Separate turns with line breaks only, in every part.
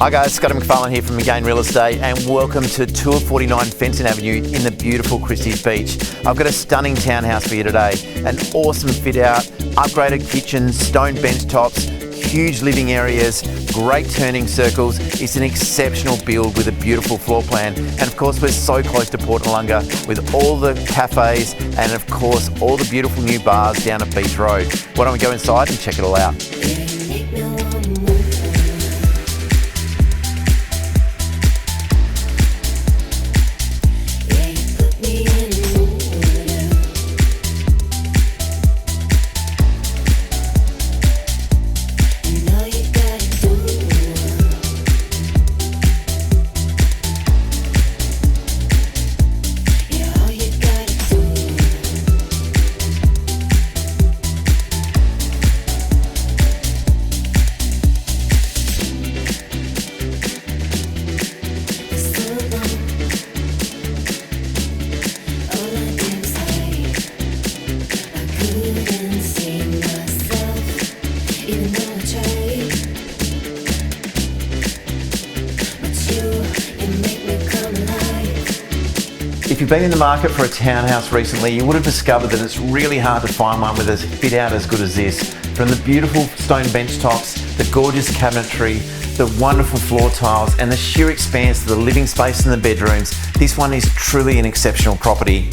Hi guys, Scott McFarlane here from Again Real Estate and welcome to Tour 49 Fenton Avenue in the beautiful Christies Beach. I've got a stunning townhouse for you today. An awesome fit out, upgraded kitchen, stone bench tops, huge living areas, great turning circles. It's an exceptional build with a beautiful floor plan. And of course, we're so close to Port Noarlunga with all the cafes and of course, all the beautiful new bars down at Beach Road. Why don't we go inside and check it all out? If you've been in the market for a townhouse recently, you would have discovered that it's really hard to find one with a fit out as good as this. From the beautiful stone bench tops, the gorgeous cabinetry, the wonderful floor tiles, and the sheer expanse of the living space in the bedrooms, this one is truly an exceptional property.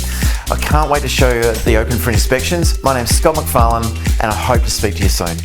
I can't wait to show you the open for inspections. My name's Scott McFarlane, and I hope to speak to you soon.